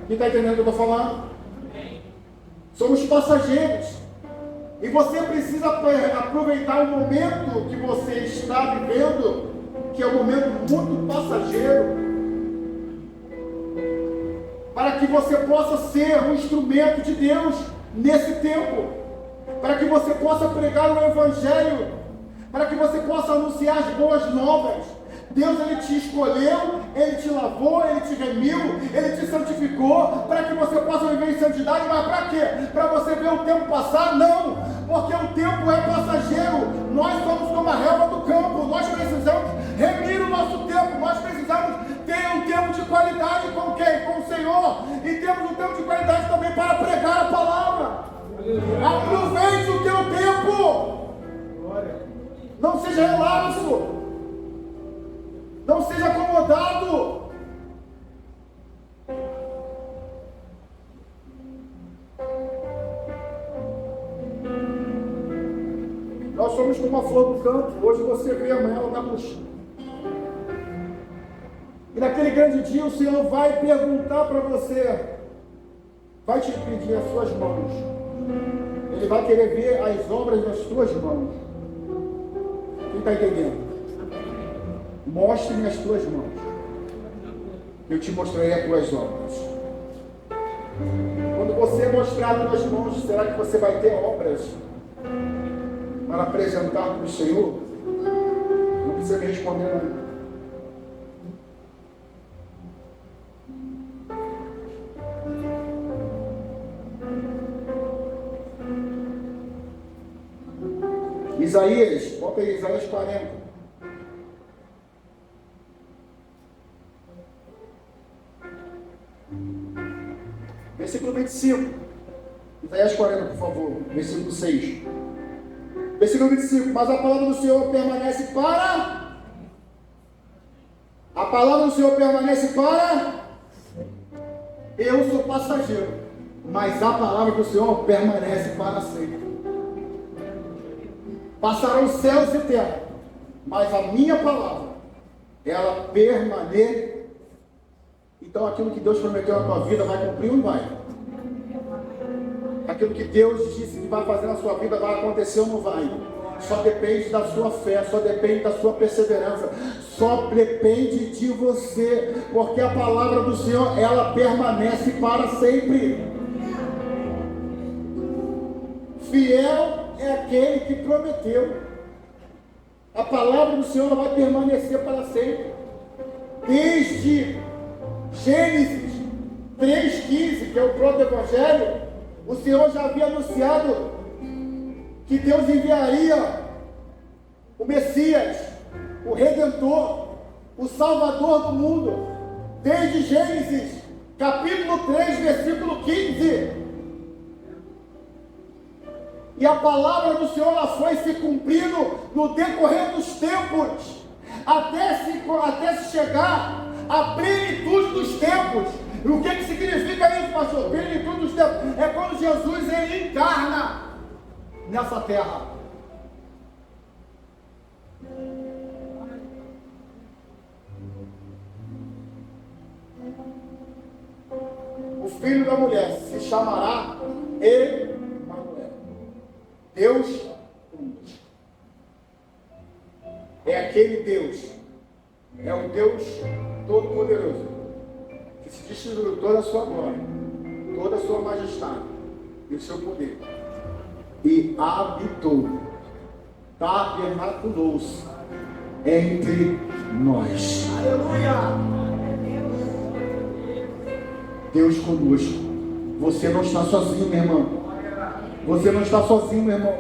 Quem está entendendo o que eu estou falando? Somos passageiros. E você precisa aproveitar o momento que você está vivendo, que é um momento muito passageiro, para que você possa ser um instrumento de Deus nesse tempo, para que você possa pregar o Evangelho, para que você possa anunciar as boas novas. Deus, Ele te escolheu, Ele te lavou, Ele te remiu, Ele te santificou, para que você possa viver em santidade. Mas para quê? Para você ver o tempo passar? Não, porque o tempo é passageiro. Nós somos como a relva do campo. Nós precisamos remir o nosso tempo. Nós precisamos ter um tempo de qualidade com quem? Com o Senhor. E temos um tempo de qualidade também para pregar a palavra. Aproveite o teu tempo. Não seja relapso. Não seja acomodado. Nós somos como a flor do campo. Hoje você vê, amanhã ela está murchando. E naquele grande dia o Senhor vai perguntar para você, vai te pedir as suas mãos. Ele vai querer ver as obras das tuas mãos. Quem está entendendo? Mostre-me as tuas mãos. Eu te mostrarei as tuas obras. Quando você mostrar as tuas mãos, será que você vai ter obras para apresentar para o Senhor? Não precisa me responder não. Isaías, bota aí Isaías 40. Versículo 25. Isaías 40, por favor. Versículo 6. Versículo 25. Mas a palavra do Senhor permanece para... A palavra do Senhor permanece para... Eu sou passageiro, mas a palavra do Senhor permanece para sempre. Passarão os céus e terra, mas a minha palavra, ela permanece. Então aquilo que Deus prometeu na tua vida vai cumprir ou não vai? Aquilo que Deus disse que vai fazer na sua vida vai acontecer ou não vai? Só depende da sua fé, só depende da sua perseverança, só depende de você, porque a palavra do Senhor, ela permanece para sempre. Fiel é aquele que prometeu. A palavra do Senhor vai permanecer para sempre. Desde Gênesis 3,15, que é o proto-evangelho, o Senhor já havia anunciado que Deus enviaria o Messias, o Redentor, o Salvador do mundo. Desde Gênesis, capítulo 3, versículo 15. E a palavra do Senhor ela foi se cumprindo no decorrer dos tempos, até se chegar à plenitude dos tempos. E o que significa isso, pastor? Plenitude dos tempos é quando Jesus ele encarna nessa terra. O filho da mulher se chamará Emanuel, Deus conosco. É aquele Deus, é o Deus Todo-Poderoso, que se distribuiu toda a sua glória, toda a sua majestade e o seu poder, e habitou, tabernaculou-se entre nós. Aleluia! Deus conosco. Você não está sozinho, meu irmão. Você não está sozinho, meu irmão.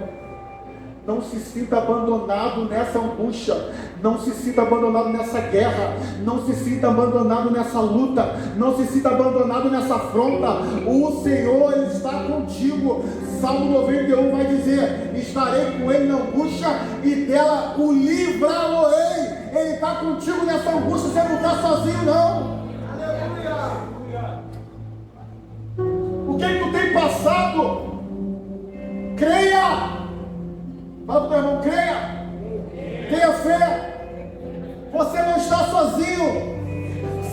Não se sinta abandonado nessa angústia. Não se sinta abandonado nessa guerra. Não se sinta abandonado nessa luta. Não se sinta abandonado nessa afronta. O Senhor ele está contigo. Salmo 91 vai dizer: estarei com ele na angústia e dela o livrá-lo-ei. Ele está contigo nessa angústia. Você não está sozinho, não. Aleluia! O que tu tem passado? Creia! Fala para o teu irmão, creia! Tenha fé! Você não está sozinho!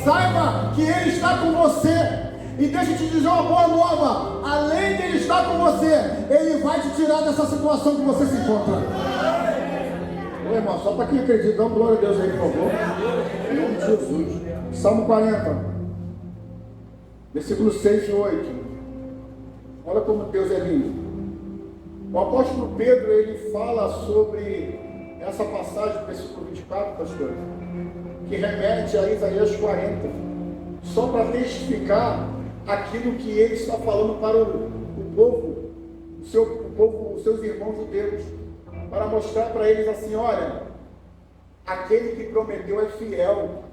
Saiba que Ele está com você! E deixa eu te dizer uma boa nova: além de Ele estar com você, Ele vai te tirar dessa situação que você se encontra. Ô irmão, só para quem acredita, dá uma glória a Deus aí, por favor. Em nome de Jesus. Salmo 40, versículo 6 e 8. Olha como Deus é lindo. O apóstolo Pedro, ele fala sobre essa passagem do versículo 24, pastor, que remete a Isaías 40, só para testificar aquilo que ele está falando para o povo, os seus irmãos judeus, para mostrar para eles assim: olha, aquele que prometeu é fiel,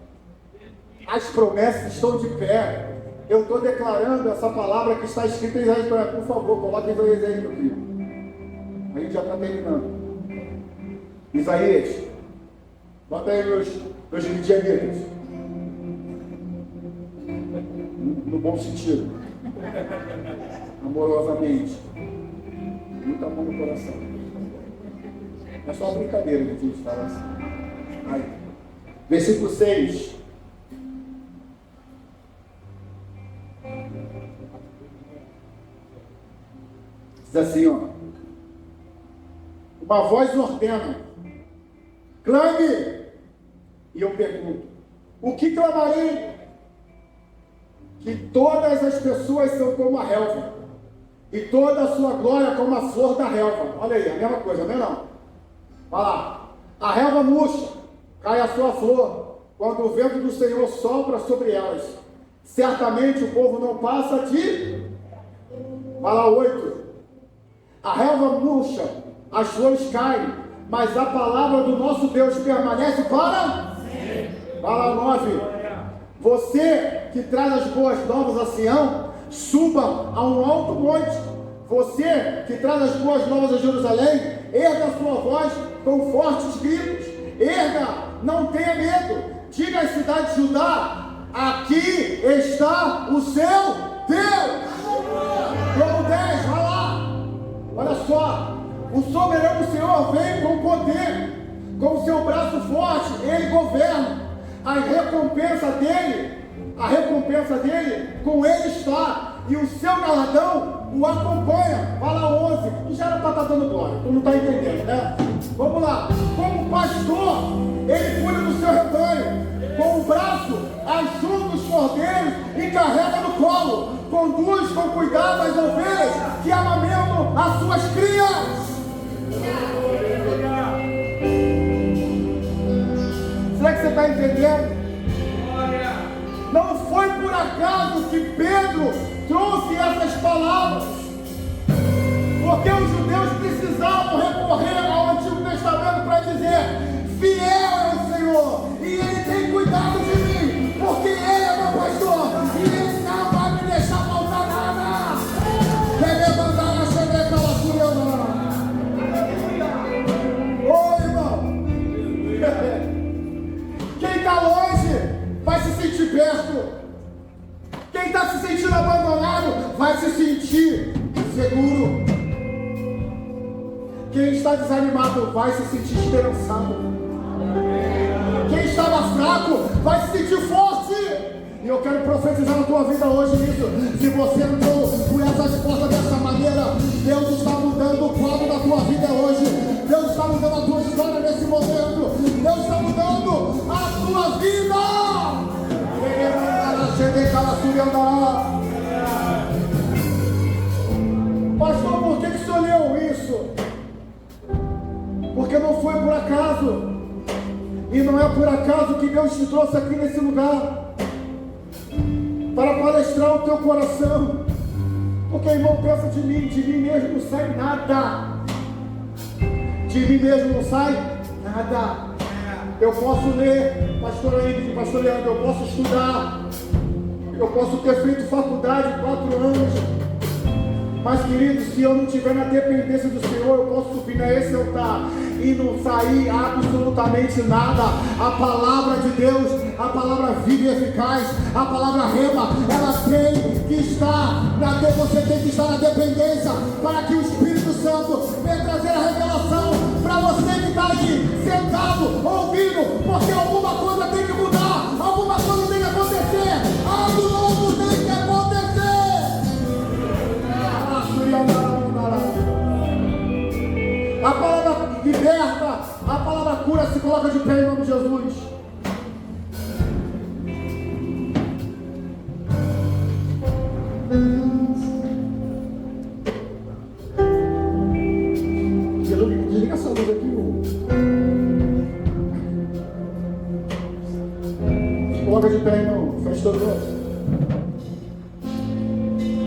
as promessas estão de pé. Eu estou declarando essa palavra que está escrita em Isaías. Por favor, coloque Isaías aí, meu filho. A gente já está terminando. Isaías, bota aí meus midianitas. No bom sentido. Amorosamente. Muito amor no coração. É só uma brincadeira que a gente fala assim. Aí. Versículo 6. Diz assim, ó: uma voz ordena, clame. E eu pergunto, o que clamarei? Que todas as pessoas são como a relva, e toda a sua glória como a flor da relva. Olha aí, a mesma coisa, não é não? Vai lá. A relva murcha, cai a sua flor, quando o vento do Senhor sopra sobre elas. Certamente o povo não passa de... Vai lá, 8. A relva murcha, as flores caem, mas a palavra do nosso Deus permanece para... Vai lá, 9. Você que traz as boas novas a Sião, suba a um alto monte. Você que traz as boas novas a Jerusalém, erga a sua voz com fortes gritos. Erga, não tenha medo. Diga às cidades de Judá: aqui está o seu Deus. Jogo 10, vai lá. Olha só, o soberano Senhor vem com poder, com o seu braço forte, Ele governa. A recompensa dele com Ele está, e o seu galardão o acompanha. Fala 11, que já era para estar dando glória, tu não está entendendo, né? Vamos lá. Como pastor, Ele cuida do seu rebanho, com o braço ajuda os cordeiros e carrega no colo, conduz com cuidado as ovelhas que amamentam as suas crias. Será que você está entendendo? Não foi por acaso que Pedro trouxe essas palavras, porque os judeus precisavam recorrer ao Antigo Testamento para dizer: fiel é o Senhor, e Ele tem cuidado de mim, porque Ele é meu pastor, e Ele não vai me deixar faltar nada. Quer levantar na chave daquela sua? está desanimado vai se sentir esperançado. Quem estava fraco vai se sentir forte. E eu quero profetizar na tua vida hoje isso. Se você entrou por essas portas dessa maneira, Deus está mudando o quadro da tua vida hoje. Deus está mudando a tua história nesse momento. Deus está mudando a tua vida. Pastor, por que você olhou isso? Porque não foi por acaso. E não é por acaso que Deus te trouxe aqui nesse lugar para palestrar o teu coração. Porque, irmão, pensa de mim mesmo não sai nada. De mim mesmo não sai nada. Eu posso ler, pastor Henrique, pastor Leandro, eu posso estudar, eu posso ter feito faculdade 4 anos, mas, querido, se eu não estiver na dependência do Senhor, eu posso subir nesse altar e não sair absolutamente nada. A palavra de Deus, a palavra viva e eficaz, a palavra rema, ela tem que estar você tem que estar na dependência para que o Espírito Santo venha trazer a revelação para você que está aí sentado, ouvindo, porque alguma coisa tem que mudar, alguma coisa tem que acontecer, algo novo tem que acontecer. A palavra liberta, a palavra cura, se coloca de pé em nome de Jesus.